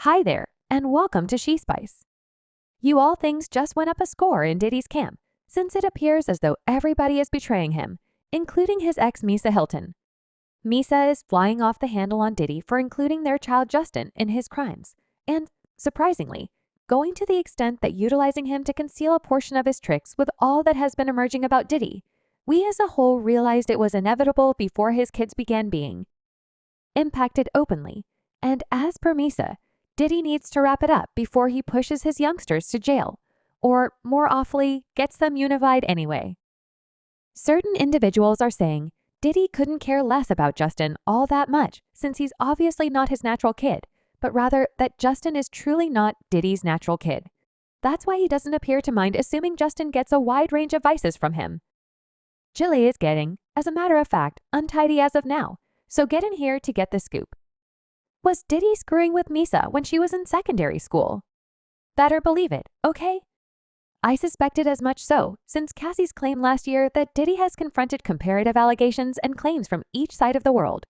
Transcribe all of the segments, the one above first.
Hi there, and welcome to She Spice. You all things just went up a score in Diddy's camp, since it appears as though everybody is betraying him, including his ex-Misa Hylton. Misa is flying off the handle on Diddy for including their child Justin in his crimes, and, surprisingly, going to the extent that utilizing him to conceal a portion of his tricks with all that has been emerging about Diddy. We as a whole realized it was inevitable before his kids began being impacted openly, and as per Misa, Diddy needs to wrap it up before he pushes his youngsters to jail, or, more awfully, gets them unified anyway. Certain individuals are saying Diddy couldn't care less about Justin all that much since he's obviously not his natural kid, but rather that Justin is truly not Diddy's natural kid. That's why he doesn't appear to mind assuming Justin gets a wide range of vices from him. Jilly is getting, as a matter of fact, untidy as of now, so get in here to get the scoop. Was Diddy screwing with Misa when she was in secondary school? Better believe it, okay? I suspected as much so, since Cassie's claim last year that Diddy has confronted comparative allegations and claims from each side of the world.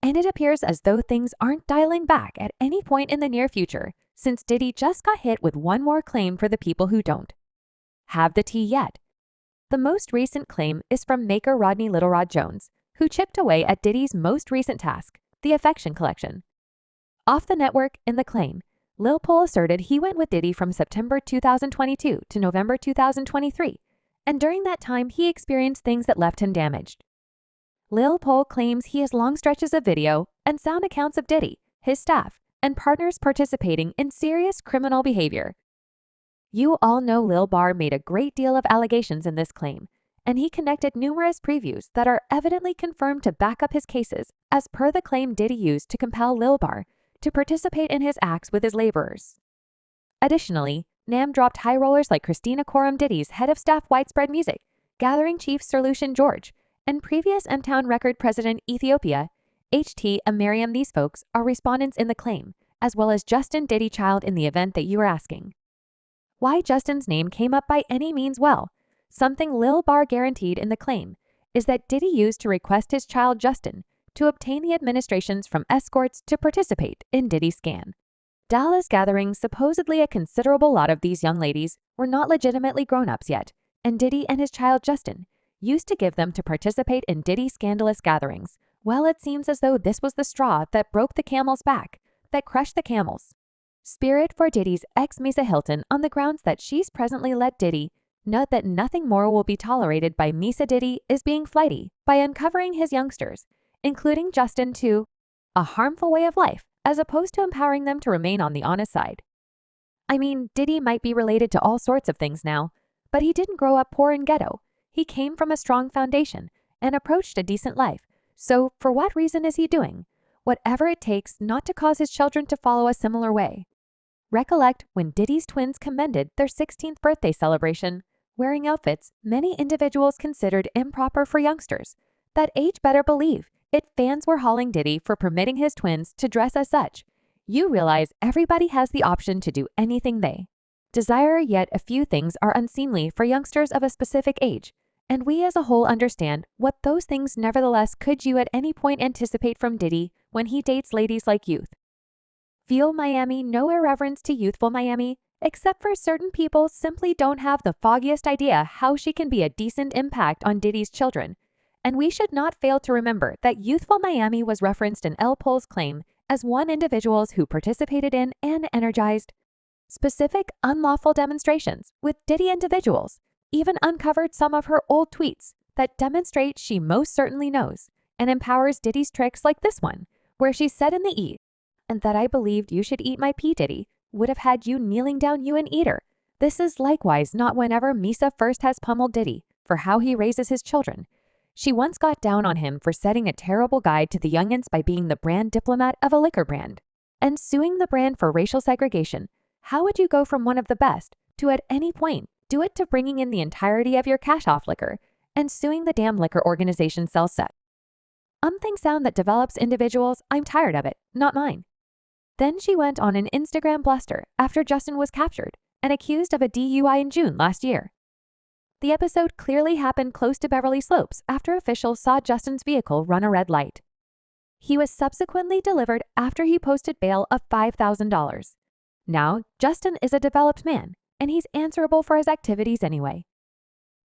And it appears as though things aren't dialing back at any point in the near future, since Diddy just got hit with one more claim for the people who don't have the tea yet. The most recent claim is from maker Rodney Little Rod Jones, who chipped away at Diddy's most recent task, the affection collection. Off the network, in the claim, Lil Pol asserted he went with Diddy from September 2022 to November 2023, and during that time he experienced things that left him damaged. Lil Pol claims he has long stretches of video and sound accounts of Diddy, his staff, and partners participating in serious criminal behavior. You all know Lil Bar made a great deal of allegations in this claim, and he connected numerous previews that are evidently confirmed to back up his cases, as per the claim Diddy used to compel Lil Bar to participate in his acts with his laborers. Additionally, Nam dropped high rollers like Christina Coram Diddy's head of staff Widespread Music, Gathering Chief Sir Lucian George, and previous M-Town record president Ethiopia, HT and Miriam. These folks are respondents in the claim, as well as Justin Diddy child in the event that you are asking. Why Justin's name came up by any means well, something Lil Bar guaranteed in the claim, is that Diddy used to request his child Justin to obtain the administrations from escorts to participate in Diddy's scan. Dallas gathering supposedly a considerable lot of these young ladies were not legitimately grown-ups yet, and Diddy and his child Justin used to give them to participate in Diddy's scandalous gatherings. Well, it seems as though this was the straw that broke the camel's back, that crushed the camels. Spirit for Diddy's ex-Misa Hylton on the grounds that she's presently let Diddy know that nothing more will be tolerated by Misa Diddy is being flighty by uncovering his youngsters, including Justin, to a harmful way of life, as opposed to empowering them to remain on the honest side. I mean, Diddy might be related to all sorts of things now, but he didn't grow up poor and ghetto. He came from a strong foundation and approached a decent life. So for what reason is he doing whatever it takes not to cause his children to follow a similar way? Recollect when Diddy's twins commended their 16th birthday celebration, wearing outfits many individuals considered improper for youngsters. That age, better believe it, fans were hauling Diddy for permitting his twins to dress as such. You realize everybody has the option to do anything they desire, yet a few things are unseemly for youngsters of a specific age, and we as a whole understand what those things nevertheless could you at any point anticipate from Diddy when he dates ladies like youth. Feel Miami, no irreverence to youthful Miami, except for certain people simply don't have the foggiest idea how she can be a decent impact on Diddy's children. And we should not fail to remember that youthful Miami was referenced in Lil Pol's claim as one individuals who participated in and energized specific unlawful demonstrations with Diddy individuals, even uncovered some of her old tweets that demonstrate she most certainly knows and empowers Diddy's tricks like this one, where she said in the E, and that I believed you should eat my P Diddy, would have had you kneeling down you an eater. This is likewise not whenever Misa first has pummeled Diddy for how he raises his children. She once got down on him for setting a terrible guide to the youngins by being the brand diplomat of a liquor brand and suing the brand for racial segregation. How would you go from one of the best to at any point do it to bringing in the entirety of your cash-off liquor and suing the damn liquor organization sell set? Thing sound that develops individuals, I'm tired of it, not mine. Then she went on an Instagram bluster after Justin was captured and accused of a DUI in June last year. The episode clearly happened close to Beverly Slopes after officials saw Justin's vehicle run a red light. He was subsequently delivered after he posted bail of $5,000. Now, Justin is a developed man, and he's answerable for his activities anyway.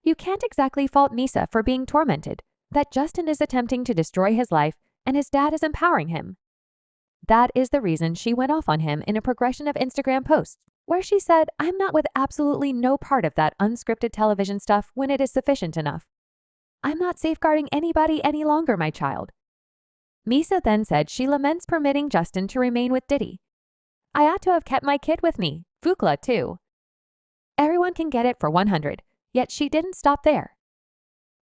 You can't exactly fault Misa for being tormented, that Justin is attempting to destroy his life and his dad is empowering him. That is the reason she went off on him in a progression of Instagram posts, where she said, "I'm not with absolutely no part of that unscripted television stuff when it is sufficient enough. I'm not safeguarding anybody any longer, my child." Misa then said she laments permitting Justin to remain with Diddy. "I ought to have kept my kid with me, Fukla too." Everyone can get it for 100, yet she didn't stop there.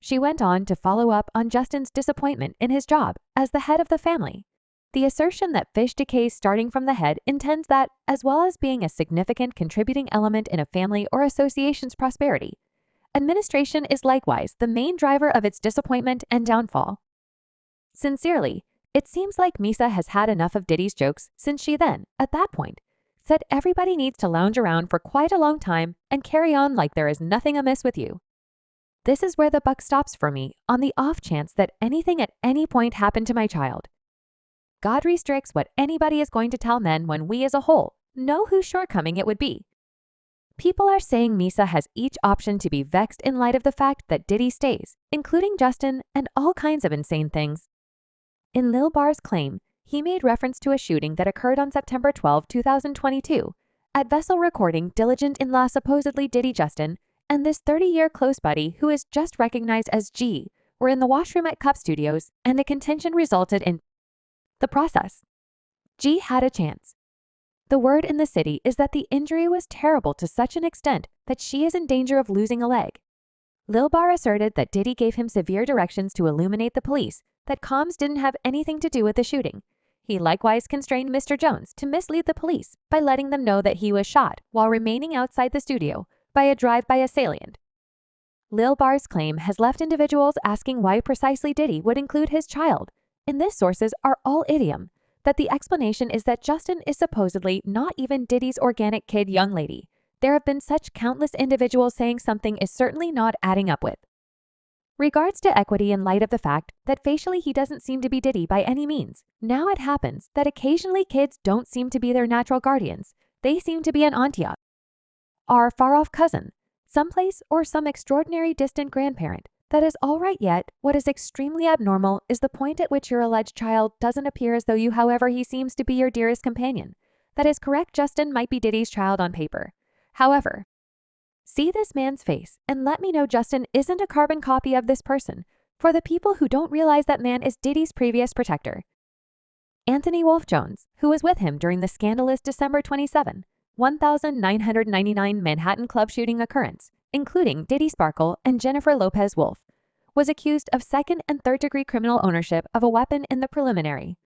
She went on to follow up on Justin's disappointment in his job as the head of the family. The assertion that fish decays starting from the head intends that, as well as being a significant contributing element in a family or association's prosperity, administration is likewise the main driver of its disappointment and downfall. Sincerely, it seems like Misa has had enough of Diddy's jokes since she then, at that point, said everybody needs to lounge around for quite a long time and carry on like there is nothing amiss with you. This is where the buck stops for me on the off chance that anything at any point happened to my child. God restricts what anybody is going to tell men when we as a whole know whose shortcoming it would be. People are saying Misa has each option to be vexed in light of the fact that Diddy stays, including Justin and all kinds of insane things. In Lil Bar's claim, he made reference to a shooting that occurred on September 12, 2022, at Vessel Recording Diligent in La supposedly Diddy Justin and this 30-year close buddy who is just recognized as G were in the washroom at Cup Studios and the contention resulted in the process. G had a chance. The word in the city is that the injury was terrible to such an extent that she is in danger of losing a leg. Lil Bar asserted that Diddy gave him severe directions to illuminate the police that comms didn't have anything to do with the shooting. He likewise constrained Mr. Jones to mislead the police by letting them know that he was shot while remaining outside the studio by a drive-by assailant. Lil Bar's claim has left individuals asking why precisely Diddy would include his child. And this sources are all idiom, that the explanation is that Justin is supposedly not even Diddy's organic kid young lady. There have been such countless individuals saying something is certainly not adding up with. Regards to equity in light of the fact that facially he doesn't seem to be Diddy by any means. Now it happens that occasionally kids don't seem to be their natural guardians. They seem to be an auntie, our far-off cousin, someplace or some extraordinary distant grandparent. That is all right, yet what is extremely abnormal is the point at which your alleged child doesn't appear as though you, however he seems to be your dearest companion. That is correct, Justin might be Diddy's child on paper. However, see this man's face and let me know Justin isn't a carbon copy of this person, for the people who don't realize that man is Diddy's previous protector. Anthony Wolf Jones, who was with him during the scandalous December 27, 1999 Manhattan club shooting occurrence, including Diddy Sparkle and Jennifer Lopez Wolf, was accused of second and third-degree criminal ownership of a weapon in the preliminary.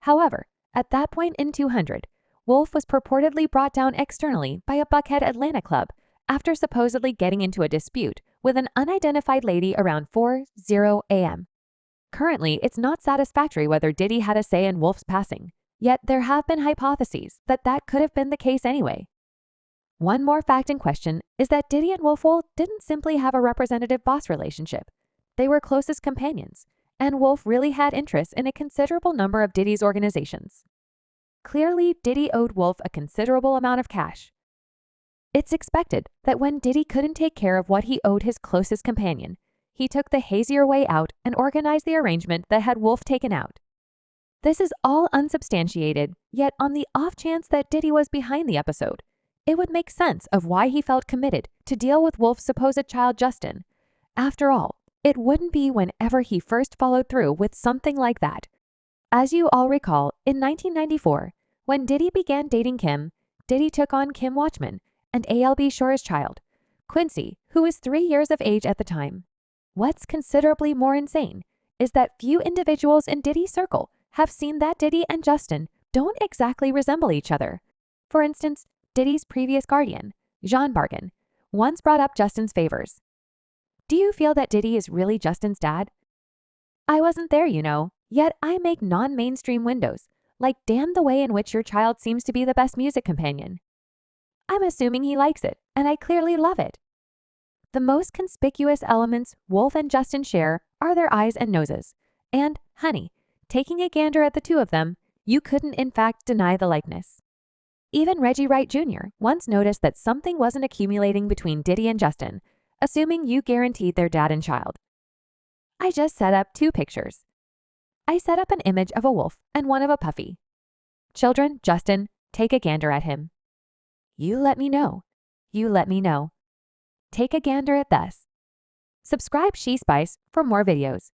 However, at that point in 200, Wolf was purportedly brought down externally by a Buckhead Atlanta club after supposedly getting into a dispute with an unidentified lady around 4:00 a.m. Currently, it's not satisfactory whether Diddy had a say in Wolf's passing, yet there have been hypotheses that that could have been the case anyway. One more fact in question is that Diddy and Wolf didn't simply have a representative boss relationship. They were closest companions, and Wolf really had interest in a considerable number of Diddy's organizations. Clearly, Diddy owed Wolf a considerable amount of cash. It's expected that when Diddy couldn't take care of what he owed his closest companion, he took the hazier way out and organized the arrangement that had Wolf taken out. This is all unsubstantiated, yet on the off chance that Diddy was behind the episode, it would make sense of why he felt committed to deal with Wolf's supposed child Justin. After all, it wouldn't be whenever he first followed through with something like that. As you all recall, in 1994, when Diddy began dating Kim, Diddy took on Kim Watchman and ALB Shore's child, Quincy, who was 3 years of age at the time. What's considerably more insane is that few individuals in Diddy's circle have seen that Diddy and Justin don't exactly resemble each other. For instance, Diddy's previous guardian, Jean Bargan, once brought up Justin's favors. Do you feel that Diddy is really Justin's dad? I wasn't there, you know, yet I make non-mainstream windows, like damn the way in which your child seems to be the best music companion. I'm assuming he likes it, and I clearly love it. The most conspicuous elements Wolf and Justin share are their eyes and noses. And, honey, Taking a gander at the two of them, you couldn't in fact deny the likeness. Even Reggie Wright Jr. once noticed that something wasn't accumulating between Diddy and Justin, assuming you guaranteed their dad and child. I just set up two pictures. I set up an image of a wolf and one of a puppy. Children, Justin, take a gander at him. You let me know. You let me know. Take a gander at this. Subscribe She Spice for more videos.